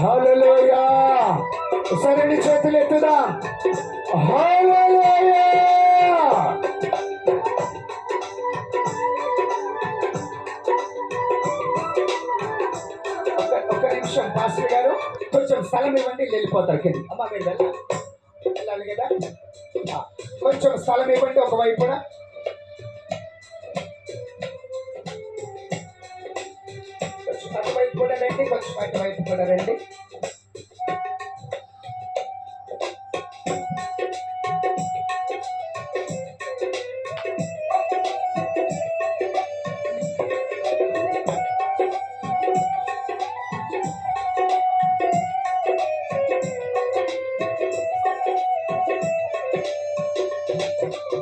హల్లెలూయా. సరైన చేతులు ఎత్తుదాం. హల్లెలూయా. ఒక నిమిషం పాస్టర్ గారు, కొంచెం స్థలం ఇవ్వండి, వెళ్ళిపోతారు కింద. అమ్మా మీరు వెళ్ళాలి కదా, కొంచెం స్థలం ఇవ్వండి ఒకవైపున. కొంచెం అటువైపు కూడా రండి, కొంచెం అటువైపు కూడా రండి.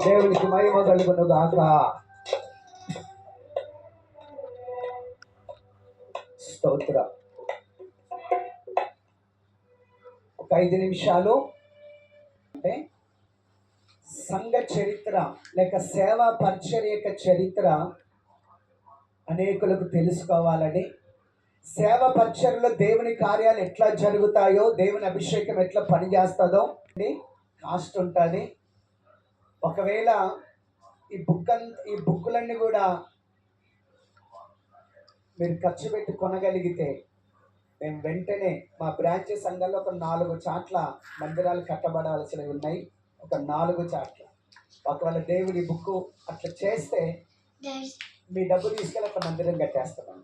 దేవునికి మహిమ కలుగును గాక. స్తోత్ర. ఒక 5 నిమిషాలు అంటే సంఘ చరిత్ర లేక సేవా పరిచర్య యొక్క చరిత్ర అనేకులకు తెలుసుకోవాలని, సేవ పరిచర్యలో దేవుని కార్యాలు ఎట్లా జరుగుతాయో, దేవుని అభిషేకం ఎట్లా పనిచేస్తుందో కాస్ట్ ఉంటుంది. ఒకవేళ ఈ బుక్కులన్నీ కూడా మీరు ఖర్చు పెట్టి కొనగలిగితే, మేము వెంటనే మా బ్రాంచ్ సంఘంలో ఒక 4 చాట్ల మందిరాలు కట్టబడాల్సినవి ఉన్నాయి. ఒక 4 చాట్ల. ఒకవేళ దేవుడి బుక్ అట్లా చేస్తే మీ డబ్బు తీసుకెళ్ళి ఒక మందిరం కట్టేస్తున్నాం.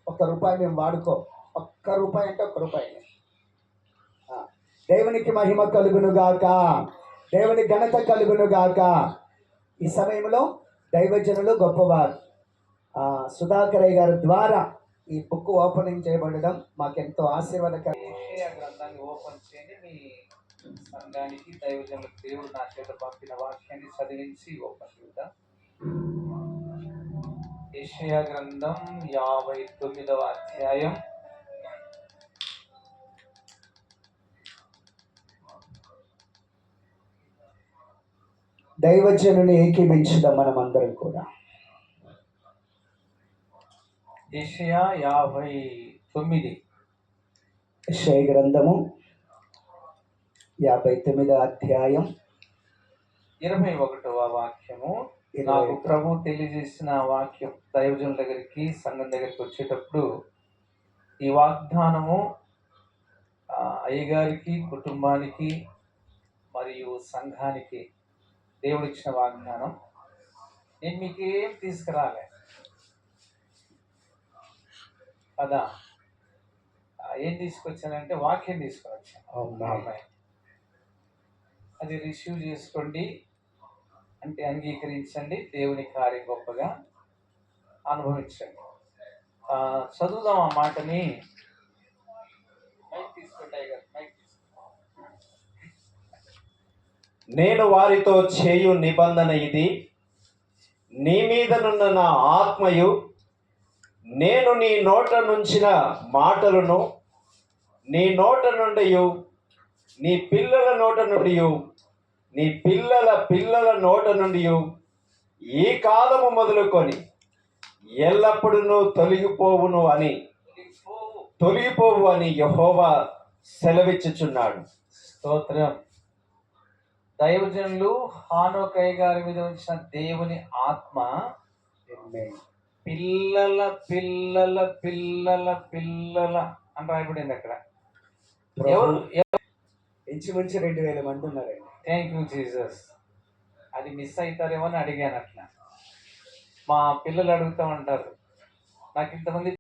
₹1 మేము వాడుకో. ₹1 అంటే ₹1. దేవునికి మహిమ కలుగును గాక. దేవుని ఘనత కలుగును గాక. ఈ సమయంలో దైవజనులు గొప్పవారు సుధాకరయ్య గారి ద్వారా ఈ బుక్ ఓపెనింగ్ చేయబడడం మాకెంతో ఆశీర్వాదకరం. గ్రంథాన్ని ఓపెన్ చేయండి. మీ సంఘానికి దైవజనులకు దేవుడు నా చేత పంపిన వాక్యాన్ని చదివించి ఓపెన్ చేద్దాం. యెషయా గ్రంథం 59వ అధ్యాయం. దైవజనుని ఏకీభించుదాం మనం అందరం కూడా. యెషయా 59. యెషయా గ్రంథము 59వ అధ్యాయం 21వ వాక్యము. నాకు ప్రభు తెలియజేసిన వాక్యం దైవజనుల దగ్గరికి, సంఘం దగ్గరికి వచ్చేటప్పుడు ఈ వాగ్దానము అయ్యగారికి, కుటుంబానికి మరియు సంఘానికి దేవుడు ఇచ్చిన వాగ్దానం. నేను మీకు ఏం తీసుకురాలే కదా, ఏం తీసుకొచ్చానంటే వాక్యం తీసుకొని వచ్చాను. అది రిసీవ్ చేసుకోండి, అంటే అంగీకరించండి, దేవుని కార్యం గొప్పగా అనుభవించండి. చదువుదాం ఆ మాటని. నేను వారితో చేయు నిబంధన ఇది, నీ మీదనున్న నా ఆత్మయు, నేను నీ నోట నుంచిన మాటలను నీ నోట నుండి, నీ పిల్లల నోట నుండి, నీ పిల్లల పిల్లల నోట నుండి ఈ కాలము మొదలుకొని ఎల్లప్పుడూ తొలగిపోవు అని యెహోవా సెలవిచ్చుచున్నాడు. స్తోత్రం. దైవజనులు హానోకయ్య గారి మీద ఉంచిన దేవుని ఆత్మ పిల్లల పిల్లల పిల్లల పిల్లల అని రాయబడింది అక్కడ. ఎవరు ఇంచుమించు 2000 మంది ఉన్నారండి. Thank you Jesus. అది మిస్ అవుతారేమో అని అడిగాను అట్లా. మా పిల్లలు అడుగుతూ ఉంటారు, నాకు ఇంతమంది